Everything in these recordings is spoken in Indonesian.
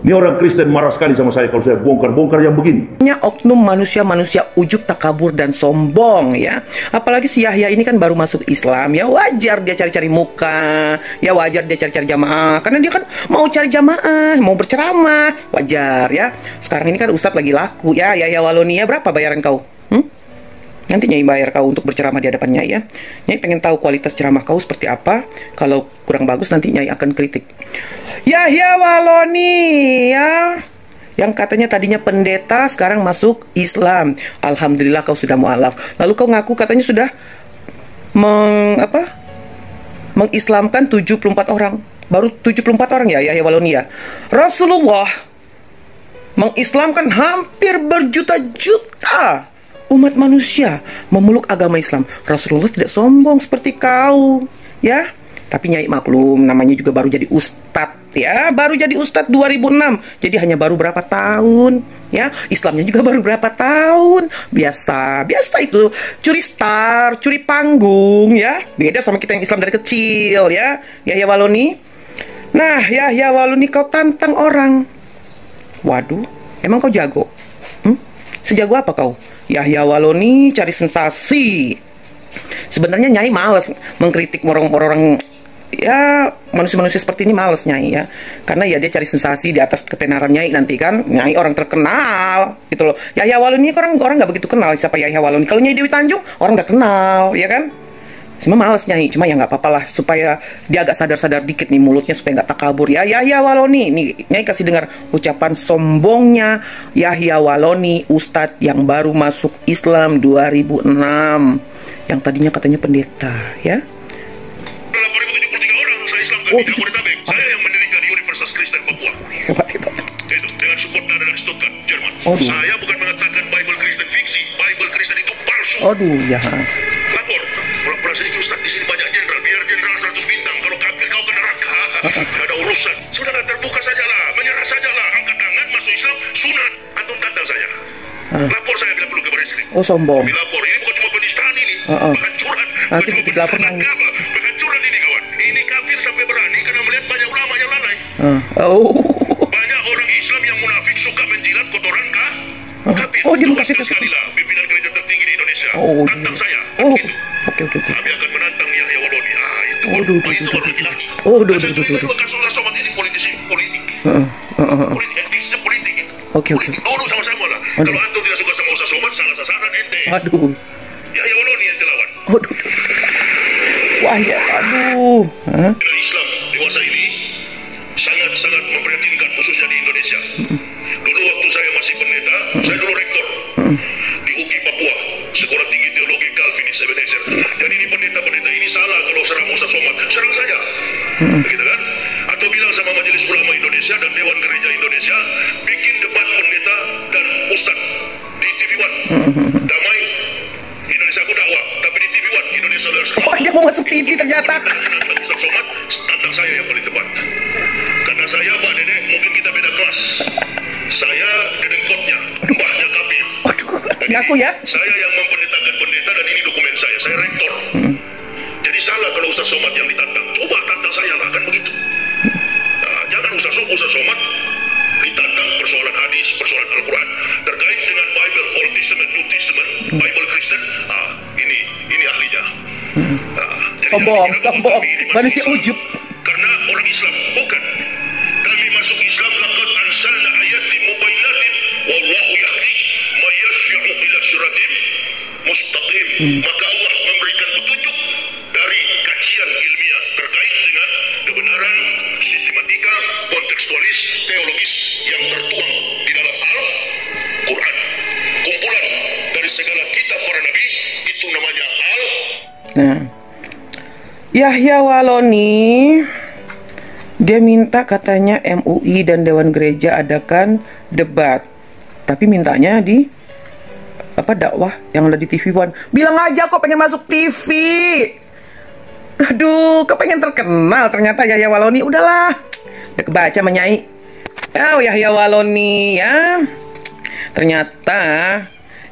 Ini orang Kristen marah sekali sama saya kalau saya bongkar-bongkar yang begini. Oknum manusia-manusia ujub, takabur, dan sombong ya. Apalagi si Yahya ini kan baru masuk Islam ya, wajar dia cari-cari muka, ya wajar dia cari-cari jamaah, karena dia kan mau cari jamaah, mau berceramah, wajar ya. Sekarang ini kan Ustadz lagi laku ya, Yahya Walonia, berapa bayaran kau? Nanti Nyai bayar kau untuk berceramah di hadapannya ya. Nyai pengen tahu kualitas ceramah kau seperti apa. Kalau kurang bagus nanti Nyai akan kritik. Yahya Waloni ya, yang katanya tadinya pendeta sekarang masuk Islam. Alhamdulillah kau sudah mualaf. Lalu kau ngaku katanya sudah mengislamkan 74 orang. Baru 74 orang ya Yahya Waloni ya. Rasulullah mengislamkan hampir berjuta-juta umat manusia memeluk agama Islam. Rasulullah tidak sombong seperti kau ya. Tapi Nyai maklum, namanya juga baru jadi ustadz ya, baru jadi ustadz 2006, jadi hanya baru berapa tahun ya. Islamnya juga baru berapa tahun. Biasa itu curi star, curi panggung ya. Beda sama kita yang Islam dari kecil ya. Yahya Waloni. Nah Yahya Waloni, kau tantang orang. Waduh, emang kau jago? Sejago apa kau? Yahya Waloni cari sensasi. Sebenarnya Nyai males mengkritik orang-orang ya, manusia-manusia seperti ini males Nyai ya. Karena ya dia cari sensasi di atas ketenaran Nyai nanti kan. Nyai orang terkenal gitu loh. Yahya Waloni orang nggak begitu kenal siapa Yahya Waloni. Kalau Nyai Dewi Tanjung orang udah kenal ya kan. Cuma males Nyai, cuma ya nggak apa-apa lah supaya dia agak sadar-sadar dikit nih mulutnya supaya nggak takabur ya. Yahya Waloni, nih Nyai kasih dengar ucapan sombongnya Yahya Waloni, ustadz yang baru masuk Islam 2006, yang tadinya katanya pendeta ya. 8.073 orang saya Islamkan di Jabodetabek. Saya yang mendirikan Universitas Kristen Papua. Itu dengan support dari Stuttgart, Jerman. Saya bukan mengatakan Bible Kristen fiksi, Bible Kristen itu palsu. Aduh ya. Lapor. Pura-pura sedikit Ustaz, di sini banyak jenderal, biar jenderal 100 bintang. Kalau kafir kau ke neraka, tidak ada urusan. Saudara terbuka sajalah, menyerah sajalah, angkat tangan masuk Islam, sunat. Antum tantang saya. Lapor saya bila perlu ke Barislim. Oh sombong. Dilapor, ini bukan cuma penistaan ini, penghancuran. Nanti dilapor nangis. Penghancuran ini kawan. Ini kafir sampai berani karena melihat banyak ulama yang lalai. Banyak orang Islam yang munafik suka menjilat kotoran kafir. Dia mau kasih sekali lah pimpinan gereja tertinggi di Indonesia. Tantang saya. Oke. Kami akan menantang Yahya Waloni. Itu baru laki-laki. Kasus Somad ini politisi politik. Politik etisnya politik itu. Oke. Dulu sama-sama lah. Kalau antum tidak suka sama Ustaz Somad, salah sasaran ente. Aduh. Yahya Waloni yang lawan. Wah ya, aduh. Islam dewasa ini sangat-sangat memprihatinkan khususnya di Indonesia. Dulu waktu saya masih pendeta, saya dulu rektor di UGI Papua, Sekolah Tinggi Teologi Calvinis Ebenezer. Jadi ini pendeta-pendeta ini salah kalau serang Ustaz Somad, serang saya. Begitu kan? Atau bilang sama Majelis Ulama Indonesia dan Dewan Gereja Indonesia, bikin debat pendeta dan ustaz di TV One. Damai Indonesia Aku Dakwah, tapi di TV One Indonesia Leaders Club. Dia mau masuk TV ternyata. Ustaz Somad, tantang saya yang paling debat. Karena saya, Pak Dedek, mungkin kita beda kelas. Saya dedengkotnya, mbahnya kafir. Ngaku ya? Saya yang mempendetakan pendeta dan ini dokumen saya rektor. Jadi salah kalau Ustaz Somad yang ditantang. Coba tantang saya lah, kan begitu. Nah, jangan Ustaz Somad ditantang persoalan hadis, persoalan Al-Quran terkait dengan Bible Old Testament, New Testament, Bible Kristen. Ini ahlinya. Sombong. Manusia ujub. Karena orang Islam bukan. Kami masuk Islam laqad anzalna ayatin mubayyinatin wallahu yahdi may yasha'u ila siratin mustaqim. Maka Allah memberikan petunjuk dari kajian ilmiah terkait dengan kebenaran sistematika kontekstualis teologis yang tertuang di dalam Al-Quran. Kumpulan dari segala kitab para nabi itu namanya Yahya Waloni, dia minta katanya MUI dan Dewan Gereja adakan debat, tapi mintanya di dakwah yang ada di TV One. Bilang aja kok pengen masuk TV. Aduh, kok pengen terkenal ternyata Yahya Waloni. Udahlah, udah kebaca menyai. Yahya Waloni ya. Ternyata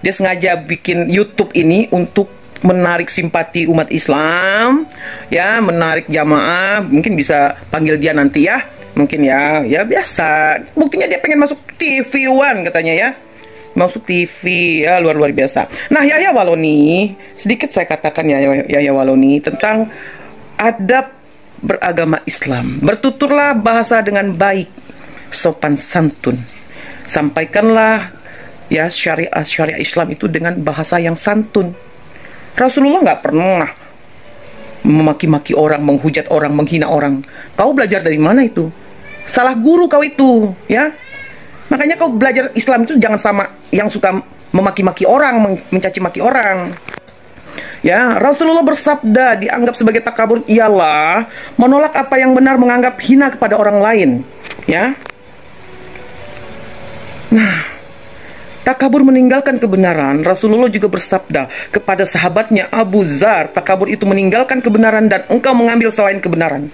dia sengaja bikin YouTube ini untuk menarik simpati umat Islam, ya, menarik jamaah. Mungkin bisa panggil dia nanti ya Mungkin ya biasa. Buktinya dia pengen masuk TV One katanya ya. Masuk TV ya, luar biasa. Nah, Yahya Waloni, sedikit saya katakan ya Yahya Waloni tentang adab beragama Islam. Bertuturlah bahasa dengan baik, sopan santun. Sampaikanlah ya syariat Islam itu dengan bahasa yang santun. Rasulullah nggak pernah memaki-maki orang, menghujat orang, menghina orang. Kau belajar dari mana itu? Salah guru kau itu, ya. Makanya kau belajar Islam itu jangan sama yang suka memaki-maki orang, mencaci maki orang. Ya, Rasulullah bersabda dianggap sebagai takabur ialah menolak apa yang benar, menganggap hina kepada orang lain. Ya. Nah, takabur meninggalkan kebenaran. Rasulullah juga bersabda kepada sahabatnya Abu Dzar, takabur itu meninggalkan kebenaran dan engkau mengambil selain kebenaran.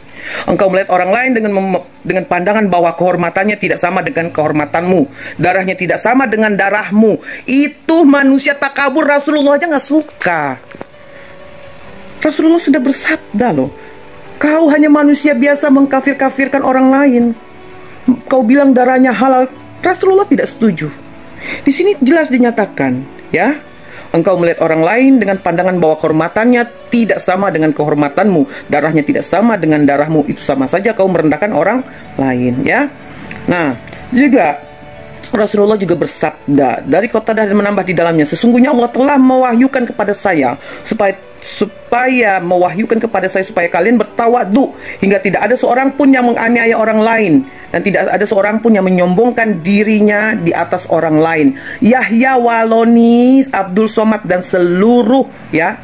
Engkau melihat orang lain dengan pandangan bahwa kehormatannya tidak sama dengan kehormatanmu, darahnya tidak sama dengan darahmu. Itu manusia takabur. Rasulullah aja nggak suka. Rasulullah sudah bersabda loh, kau hanya manusia biasa mengkafir-kafirkan orang lain. Kau bilang darahnya halal. Rasulullah tidak setuju. Di sini jelas dinyatakan, ya, engkau melihat orang lain dengan pandangan bahwa kehormatannya tidak sama dengan kehormatanmu, darahnya tidak sama dengan darahmu, itu sama saja kau merendahkan orang lain, ya. Nah, juga Rasulullah juga bersabda dari Qatadah dan menambah di dalamnya, sesungguhnya Allah telah mewahyukan kepada saya supaya kalian bertawadhu hingga tidak ada seorang pun yang menganiaya orang lain dan tidak ada seorang pun yang menyombongkan dirinya di atas orang lain. Yahya Waloni, Abdul Somad dan seluruh ya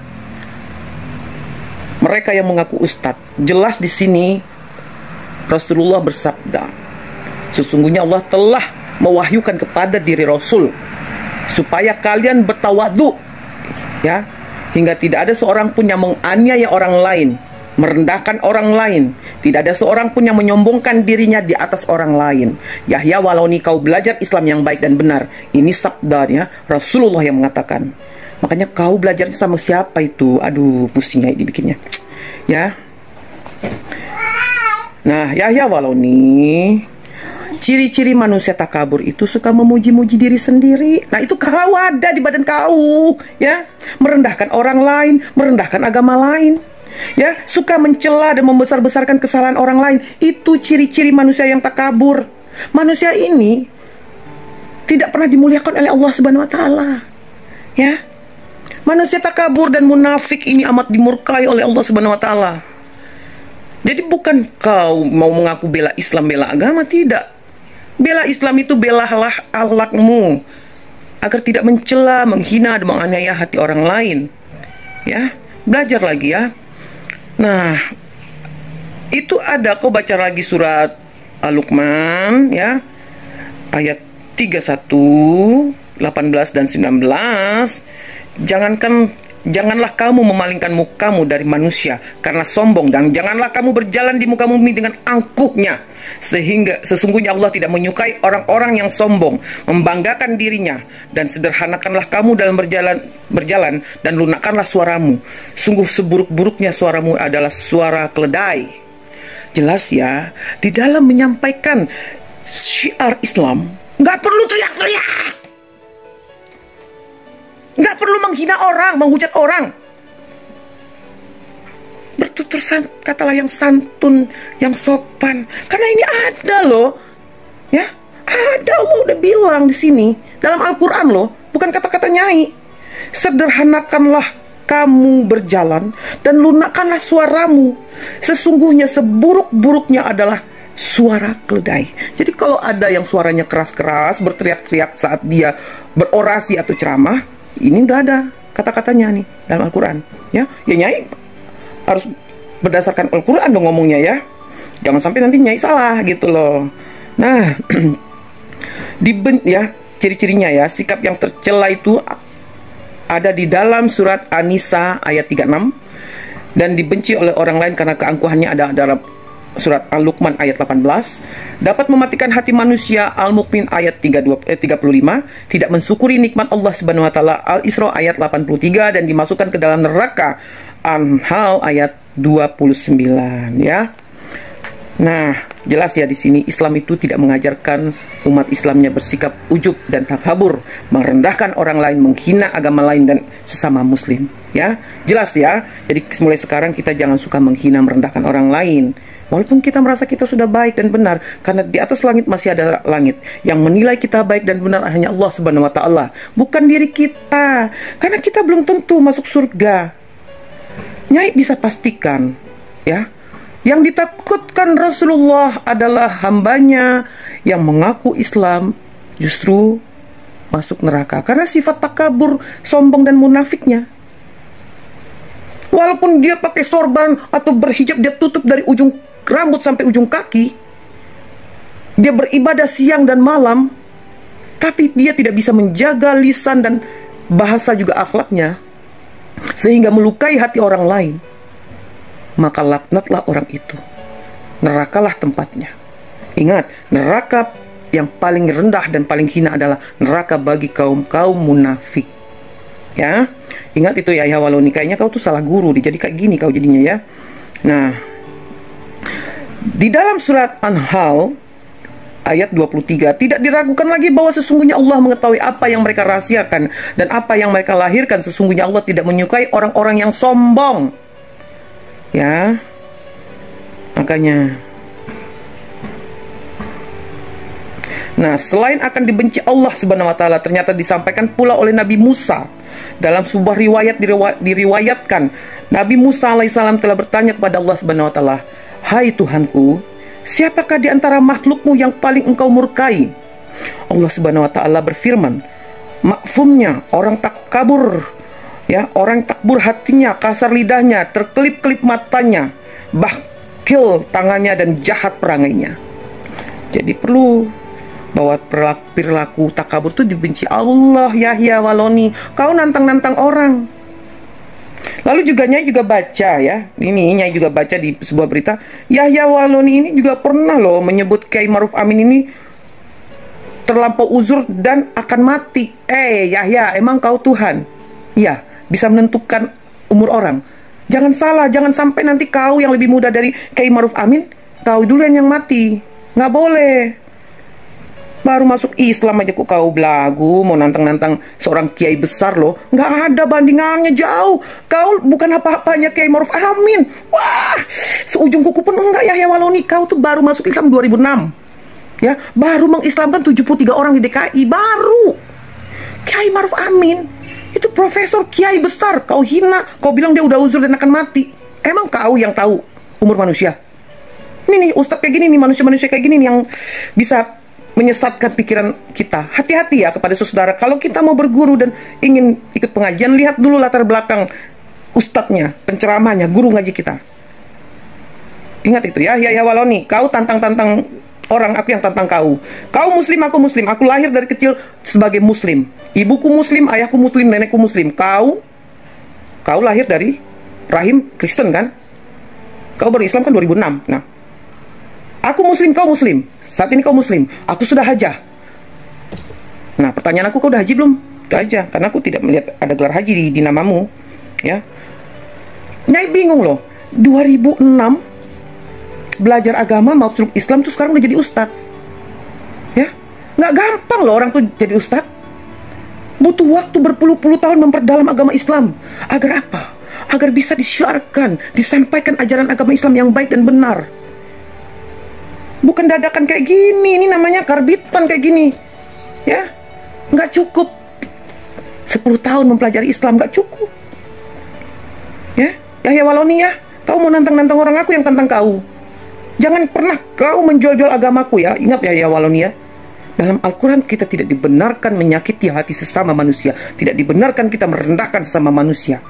mereka yang mengaku ustadz, jelas di sini Rasulullah bersabda, sesungguhnya Allah telah mewahyukan kepada diri Rasul supaya kalian bertawadhu ya, hingga tidak ada seorang pun yang menganiaya orang lain, merendahkan orang lain, tidak ada seorang pun yang menyombongkan dirinya di atas orang lain. Yahya Waloni, kau belajar Islam yang baik dan benar. Ini sabdanya Rasulullah yang mengatakan. Makanya kau belajar sama siapa itu? Aduh, pusingnya dibikinnya ya. Nah, Yahya Waloni, ciri-ciri manusia takabur itu suka memuji-muji diri sendiri. Nah, itu kau ada di badan kau, ya. Merendahkan orang lain, merendahkan agama lain. Ya, suka mencela dan membesar-besarkan kesalahan orang lain. Itu ciri-ciri manusia yang takabur. Manusia ini tidak pernah dimuliakan oleh Allah Subhanahu wa taala. Ya. Manusia takabur dan munafik ini amat dimurkai oleh Allah Subhanahu wa taala. Jadi bukan kau mau mengaku bela Islam, bela agama, tidak. Bela Islam itu belalah akhlakmu agar tidak mencela, menghina, dan menganiaya hati orang lain. Ya, belajar lagi ya. Nah, itu ada, kau baca lagi surat Al-Luqman ya, ayat 31, 18 dan 19. Janganlah kamu memalingkan mukamu dari manusia karena sombong, dan janganlah kamu berjalan di muka bumi dengan angkuhnya, sehingga sesungguhnya Allah tidak menyukai orang-orang yang sombong, membanggakan dirinya, dan sederhanakanlah kamu dalam berjalan dan lunakkanlah suaramu. Sungguh seburuk-buruknya suaramu adalah suara keledai. Jelas ya, di dalam menyampaikan syiar Islam nggak perlu teriak-teriak. Nggak perlu menghina orang, menghujat orang. Bertutur katalah yang santun, yang sopan. Karena ini ada loh, ya, ada, Allah udah bilang di sini dalam Al-Quran loh, bukan kata-kata nyai. Sederhanakanlah kamu berjalan dan lunakkanlah suaramu. Sesungguhnya seburuk-buruknya adalah suara keledai. Jadi kalau ada yang suaranya keras-keras, berteriak-teriak saat dia berorasi atau ceramah, ini udah ada kata-katanya nih dalam Al-Quran. Ya Nyai harus berdasarkan Al-Quran dong ngomongnya ya. Jangan sampai nanti Nyai salah gitu loh. Nah, ya ciri-cirinya ya, sikap yang tercela itu ada di dalam surat An-Nisa ayat 36 dan dibenci oleh orang lain karena keangkuhannya ada dalam surat Al-Luqman ayat 18, dapat mematikan hati manusia Al-Mu'min ayat 35, tidak mensyukuri nikmat Allah Subhanahu wa taala Al-Isra ayat 83 dan dimasukkan ke dalam neraka Anhal ayat 29 ya. Nah, jelas ya di sini Islam itu tidak mengajarkan umat Islamnya bersikap ujub dan takabur, merendahkan orang lain, menghina agama lain dan sesama muslim. Ya, jelas ya. Jadi mulai sekarang kita jangan suka menghina, merendahkan orang lain. Walaupun kita merasa kita sudah baik dan benar, karena di atas langit masih ada langit. Yang menilai kita baik dan benar hanya Allah Subhanahu wa taala, bukan diri kita. Karena kita belum tentu masuk surga. Nyai bisa pastikan, ya. Yang ditakutkan Rasulullah adalah hambanya yang mengaku Islam justru masuk neraka karena sifat takabur, sombong dan munafiknya. Walaupun dia pakai sorban atau berhijab, dia tutup dari ujung rambut sampai ujung kaki, dia beribadah siang dan malam, tapi dia tidak bisa menjaga lisan dan bahasa juga akhlaknya, sehingga melukai hati orang lain. Maka laknatlah orang itu, nerakalah tempatnya. Ingat, neraka yang paling rendah dan paling hina adalah neraka bagi kaum-kaum munafik. Ya, ingat itu ya Waloni, kayaknya kau tuh salah guru, jadi kayak gini kau jadinya ya. Nah, di dalam surat An-Nahl ayat 23, tidak diragukan lagi bahwa sesungguhnya Allah mengetahui apa yang mereka rahasiakan dan apa yang mereka lahirkan. Sesungguhnya Allah tidak menyukai orang-orang yang sombong. Ya, makanya. Nah, selain akan dibenci Allah Subhanahu wa taala, ternyata disampaikan pula oleh Nabi Musa. Dalam sebuah riwayat diriwayatkan, Nabi Musa alaihissalam telah bertanya kepada Allah Subhanahu wa taala, "Hai Tuhanku, siapakah di antara makhlukmu yang paling engkau murkai?" Allah Subhanahu wa taala berfirman, "Makfumnya orang takabur, ya, orang takbur hatinya, kasar lidahnya, terkelip-kelip matanya, bakil tangannya dan jahat perangainya." Jadi perlu bahwa perilaku takabur itu dibenci Allah. Yahya Waloni, kau nantang-nantang orang. Lalu juga Nyai juga baca ya, ini Nyai juga baca di sebuah berita, Yahya Waloni ini juga pernah loh menyebut Kiai Maruf Amin ini terlampau uzur dan akan mati. Yahya, emang kau Tuhan? Ya, bisa menentukan umur orang. Jangan salah, jangan sampai nanti kau yang lebih muda dari Kiai Maruf Amin, kau duluan yang mati. Nggak boleh. Baru masuk Islam aja kok kau belagu, mau nantang-nantang seorang kiai besar loh. Nggak ada bandingannya, jauh. Kau bukan apa-apanya Kiai Maruf Amin. Wah, seujung kuku pun enggak. Yahya Waloni, kau tuh baru masuk Islam 2006. Ya, baru mengislamkan 73 orang di DKI, baru. Kiai Maruf Amin itu profesor kiai besar, kau hina, kau bilang dia udah uzur dan akan mati. Emang kau yang tahu umur manusia? Ini nih ustadz kayak gini nih, manusia-manusia kayak gini nih yang bisa menyesatkan pikiran kita. Hati-hati ya kepada saudara, kalau kita mau berguru dan ingin ikut pengajian, lihat dulu latar belakang ustadznya, penceramahnya, guru ngaji kita. Ingat itu ya, Yahya Waloni, kau tantang-tantang orang, aku yang tantang kau. Kau muslim, aku muslim. Aku lahir dari kecil sebagai muslim. Ibuku muslim, ayahku muslim, nenekku muslim. Kau lahir dari rahim Kristen kan? Kau berislam kan 2006. Nah, aku muslim, kau muslim. Saat ini kau muslim, aku sudah hajah. Nah, pertanyaan aku, kau udah haji belum? Udah hajah, karena aku tidak melihat ada gelar haji di namamu. Ya, Nyai bingung loh. 2006 belajar agama, masuk Islam tuh sekarang udah jadi ustadz. Ya, nggak gampang loh orang tuh jadi ustadz. Butuh waktu berpuluh-puluh tahun memperdalam agama Islam. Agar apa? Agar bisa disiarkan, disampaikan ajaran agama Islam yang baik dan benar. Bukan dadakan kayak gini, ini namanya karbitan kayak gini. Ya, nggak cukup 10 tahun mempelajari Islam, nggak cukup. Ya, Yahya Waloni ya, kau mau nantang-nantang orang, aku yang tantang kau. Jangan pernah kau menjual-jual agamaku ya. Ingat ya Yahya Waloni ya, dalam Al-Quran kita tidak dibenarkan menyakiti hati sesama manusia, tidak dibenarkan kita merendahkan sesama manusia.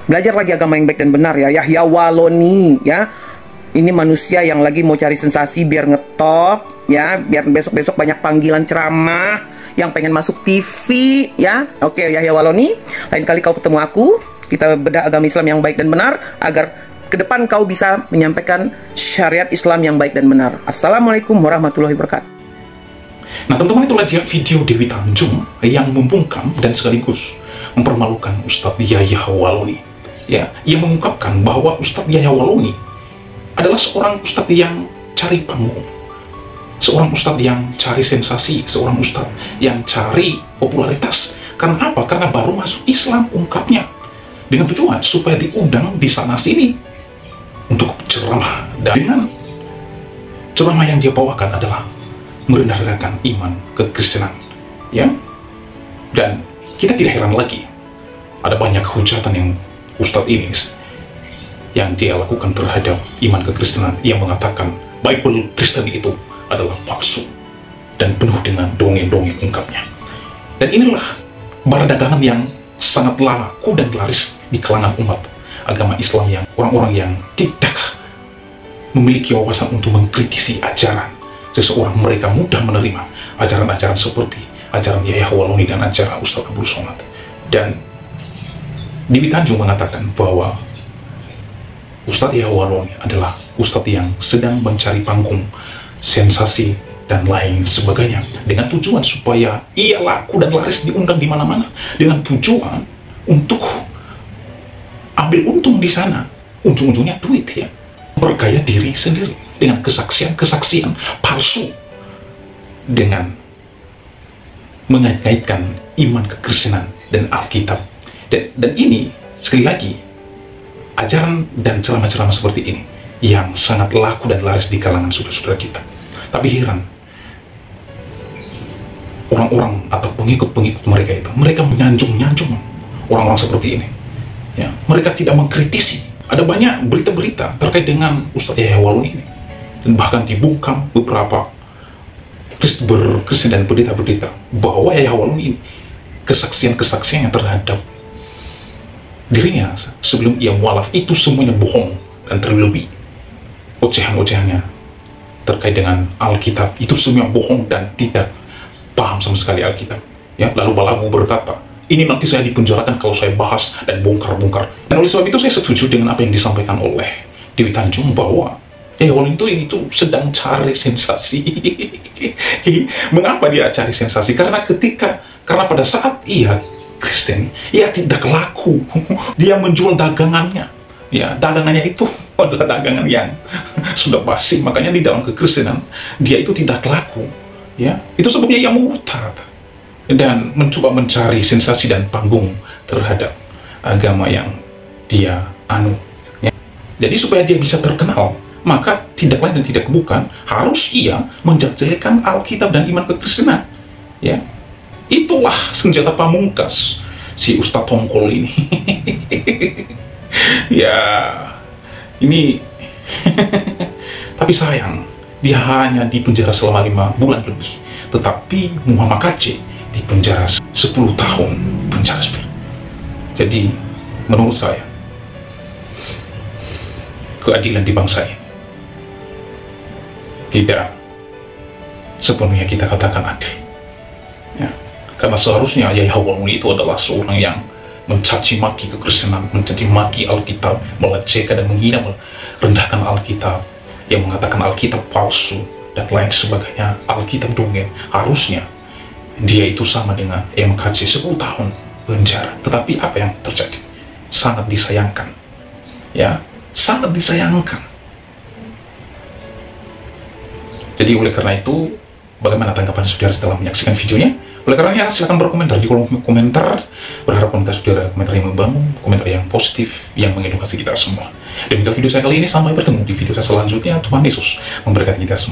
Belajar lagi agama yang baik dan benar ya Yahya Waloni ya. Ini manusia yang lagi mau cari sensasi biar ngetop ya, biar besok-besok banyak panggilan ceramah, yang pengen masuk TV ya. Oke Yahya Waloni, lain kali kau ketemu aku, kita bedah agama Islam yang baik dan benar agar ke depan kau bisa menyampaikan syariat Islam yang baik dan benar. Assalamualaikum warahmatullahi wabarakatuh. Nah teman-teman, itulah dia video Dewi Tanjung yang membungkam dan sekaligus mempermalukan Ustadz Yahya Waloni. Ya, ia mengungkapkan bahwa Ustadz Yahya Waloni adalah seorang ustadz yang cari panggung, seorang ustadz yang cari sensasi, seorang ustadz yang cari popularitas. Karena apa? Karena baru masuk Islam ungkapnya, dengan tujuan supaya diundang di sana sini untuk ceramah. Dan dengan ceramah yang dia bawakan adalah merendah-rendahkan iman kekristenan, ya. Dan kita tidak heran lagi ada banyak hujatan yang ustadz ini yang dia lakukan terhadap iman kekristenan, yang mengatakan Bible Kristen itu adalah palsu dan penuh dengan dongeng-dongeng ungkapnya. Dan inilah barang dagangan yang sangat laku dan laris di kalangan umat agama Islam, yang orang-orang yang tidak memiliki wawasan untuk mengkritisi ajaran seseorang. Mereka mudah menerima ajaran-ajaran seperti ajaran Yahya Waloni dan ajaran Ustadz Abdul Somad. Dan Dewi Tanjung mengatakan bahwa Ustadz Yahya Waloni adalah Ustadz yang sedang mencari panggung, sensasi, dan lain sebagainya, dengan tujuan supaya ia laku dan laris diundang di mana-mana, dengan tujuan untuk ambil untung di sana, ujung-ujungnya duit, ya, bergaya diri sendiri dengan kesaksian-kesaksian palsu, dengan mengait-ngaitkan iman kekristenan dan Alkitab. Dan ini sekali lagi ajaran dan ceramah-ceramah seperti ini yang sangat laku dan laris di kalangan saudara-saudara kita. Tapi heran, orang-orang atau pengikut-pengikut mereka itu, mereka menyanjung-nyanjung orang-orang seperti ini, ya. Mereka tidak mengkritisi. Ada banyak berita-berita terkait dengan Ustadz Yahya Waloni ini, dan bahkan dibungkam beberapa berkristen dan berita-berita bahwa Yahya Waloni ini kesaksian-kesaksiannya terhadap dirinya sebelum ia mualaf itu semuanya bohong, dan terlebih ocehan-ocehannya terkait dengan Alkitab itu semua bohong dan tidak paham sama sekali Alkitab, ya. Lalu Balagu berkata, ini nanti saya dipenjarakan kalau saya bahas dan bongkar-bongkar. Dan oleh sebab itu saya setuju dengan apa yang disampaikan oleh Dewi Tanjung bahwa Waloni itu sedang cari sensasi. Mengapa dia cari sensasi? Karena pada saat ia Kristen, ia tidak laku. Dia menjual dagangannya, ya. Dagangannya itu adalah dagangan yang sudah basi, makanya di dalam kekristenan dia itu tidak laku, ya. Itu sebabnya ia murtad dan mencoba mencari sensasi dan panggung terhadap agama yang dia anut, ya. Jadi supaya dia bisa terkenal, maka tidak lain dan tidak bukan harus ia menjelek-jelekan Alkitab dan iman kekristenan, ya. Itulah senjata pamungkas si Ustadz Tongkol ini. Ya, ini tapi sayang, dia hanya dipenjara selama 5 bulan lebih, tetapi Muhammad Kacik dipenjara 10 tahun penjara. Jadi menurut saya keadilan di bangsa ini tidak sepenuhnya kita katakan adil, ya. Karena seharusnya Yahya Waloni itu adalah seorang yang mencaci maki kekristenan, mencaci maki Alkitab, melecehkan dan menghina, merendahkan Alkitab, yang mengatakan Alkitab palsu dan lain sebagainya, Alkitab dongeng. Harusnya dia itu sama dengan MKC 10 tahun penjara. Tetapi apa yang terjadi? Sangat disayangkan, ya, sangat disayangkan. Jadi oleh karena itu, bagaimana tanggapan saudara setelah menyaksikan videonya? Oleh karenanya silahkan berkomentar di kolom komentar. Berharap komentar saudara komentar yang membangun, komentar yang positif, yang mengedukasi kita semua. Demikian video saya kali ini, sampai bertemu di video saya selanjutnya. Tuhan Yesus memberkati kita semua.